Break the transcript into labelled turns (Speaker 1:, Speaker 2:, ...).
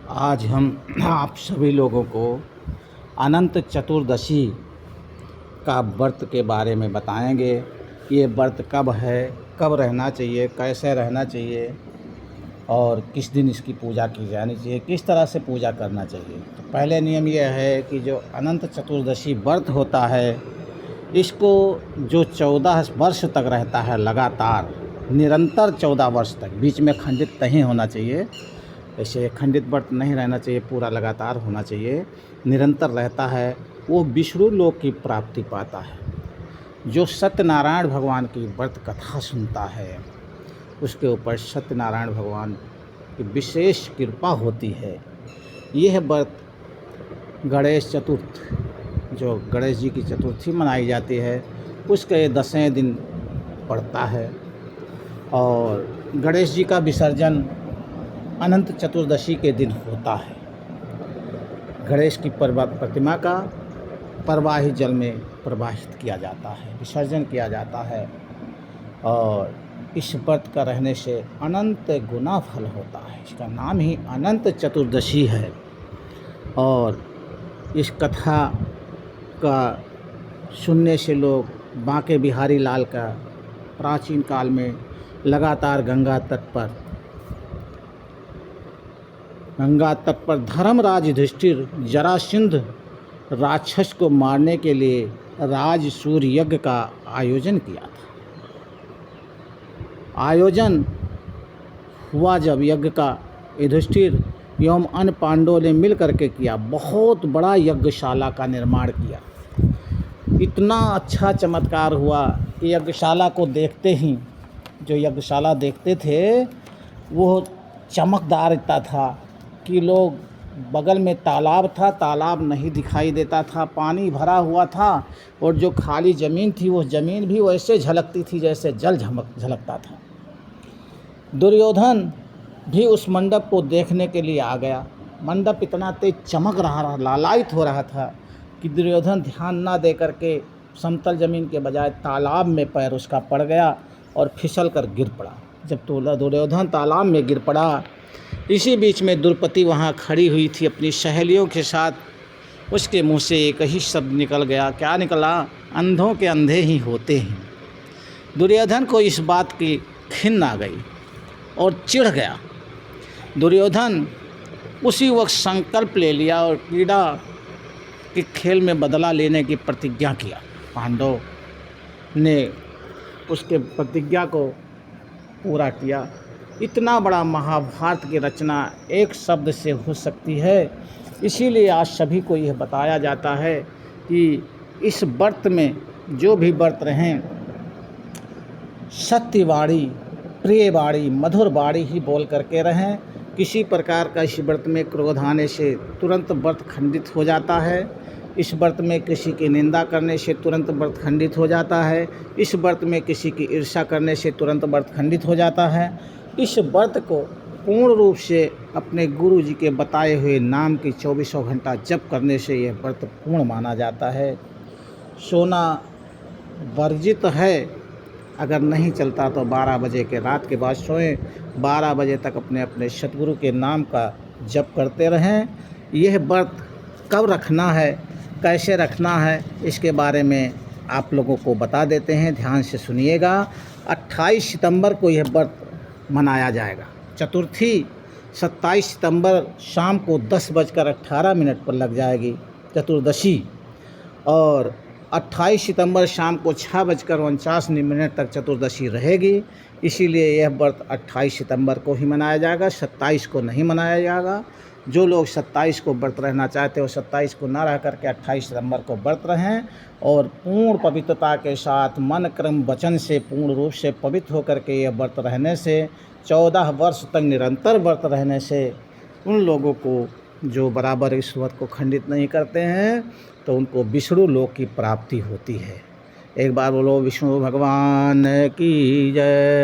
Speaker 1: आज हम आप सभी लोगों को अनंत चतुर्दशी का व्रत के बारे में बताएंगे। ये व्रत कब है, कब रहना चाहिए, कैसे रहना चाहिए और किस दिन इसकी पूजा की जानी चाहिए, किस तरह से पूजा करना चाहिए। तो पहले नियम यह है कि जो अनंत चतुर्दशी व्रत होता है, इसको जो 14 वर्ष तक रहता है लगातार, निरंतर 14 वर्ष तक, बीच में खंडित नहीं होना चाहिए। ऐसे खंडित व्रत नहीं रहना चाहिए, पूरा लगातार होना चाहिए, निरंतर रहता है, वो विष्णु लोक की प्राप्ति पाता है। जो सत्यनारायण भगवान की व्रत कथा सुनता है, उसके ऊपर सत्यनारायण भगवान की विशेष कृपा होती है। यह व्रत गणेश चतुर्थ, जो गणेश जी की चतुर्थी मनाई जाती है, उसके 10वें दिन पड़ता है। और गणेश जी का विसर्जन अनंत चतुर्दशी के दिन होता है। गणेश की प्रतिमा का प्रवाही जल में प्रवाहित किया जाता है, विसर्जन किया जाता है। और इस व्रत का रहने से अनंत गुना फल होता है। इसका नाम ही अनंत चतुर्दशी है। और इस कथा का सुनने से लोग बांके बिहारी लाल का प्राचीन काल में लगातार गंगा तट पर धर्मराज युधिष्ठिर जरासंध राक्षस को मारने के लिए राज सूर्य यज्ञ का आयोजन किया था। आयोजन हुआ जब यज्ञ का, युधिष्ठिर एवं अन्य पांडवों ने मिल करके किया, बहुत बड़ा यज्ञशाला का निर्माण किया। इतना अच्छा चमत्कार हुआ कि यज्ञशाला को देखते ही, जो यज्ञशाला देखते थे, वो चमकदार इतना था कि लोग, बगल में तालाब था, तालाब नहीं दिखाई देता था, पानी भरा हुआ था, और जो खाली ज़मीन थी, वो ज़मीन भी वैसे झलकती थी जैसे जल झलकता था। दुर्योधन भी उस मंडप को देखने के लिए आ गया। मंडप इतना तेज चमक रहा, लालायित हो रहा था कि दुर्योधन ध्यान ना दे करके समतल ज़मीन के बजाय तालाब में पैर उसका पड़ गया और फिसल कर गिर पड़ा। जब दुर्योधन तालाब में गिर पड़ा, इसी बीच में द्रौपदी वहाँ खड़ी हुई थी अपनी सहेलियों के साथ। उसके मुंह से एक ही शब्द निकल गया। क्या निकला? अंधों के अंधे ही होते हैं। दुर्योधन को इस बात की खिन्न आ गई और चिढ़ गया। दुर्योधन उसी वक्त संकल्प ले लिया और क्रीड़ा के खेल में बदला लेने की प्रतिज्ञा किया। पांडव ने उसके प्रतिज्ञा को पूरा किया। इतना बड़ा महाभारत की रचना एक शब्द से हो सकती है। इसीलिए आज सभी को यह बताया जाता है कि इस व्रत में जो भी व्रत रहें, सत्यवाणी, प्रियवाणी, मधुर वाणी ही बोल करके रहें। किसी प्रकार का इस व्रत में क्रोध आने से तुरंत व्रत खंडित हो जाता है। इस व्रत में किसी की निंदा करने से तुरंत व्रत खंडित हो जाता है। इस व्रत में किसी की ईर्ष्या करने से तुरंत व्रत खंडित हो जाता है। इस व्रत को पूर्ण रूप से अपने गुरु जी के बताए हुए नाम की 24 घंटा जप करने से यह व्रत पूर्ण माना जाता है। सोना वर्जित है। अगर नहीं चलता तो 12 बजे के रात के बाद सोएं। 12 बजे तक अपने अपने सतगुरु के नाम का जप करते रहें। यह व्रत कब रखना है, कैसे रखना है, इसके बारे में आप लोगों को बता देते हैं। ध्यान से सुनिएगा। 28 सितंबर को यह व्रत मनाया जाएगा। चतुर्थी 27 सितंबर शाम को 10:18 पर लग जाएगी चतुर्दशी। और 28 सितंबर शाम को 6:49 तक चतुर्दशी रहेगी। इसीलिए यह व्रत 28 सितंबर को ही मनाया जाएगा, 27 को नहीं मनाया जाएगा। जो लोग 27 को व्रत रहना चाहते हो, 27 को ना रह करके 28 सितंबर को व्रत रहें। और पूर्ण पवित्रता के साथ मन क्रम वचन से पूर्ण रूप से पवित्र होकर के यह व्रत रहने से, 14 वर्ष तक निरंतर व्रत रहने से, उन लोगों को जो बराबर इस व्रत को खंडित नहीं करते हैं, तो उनको विष्णु लोक की प्राप्ति होती है। एक बार बोलो विष्णु भगवान की जय।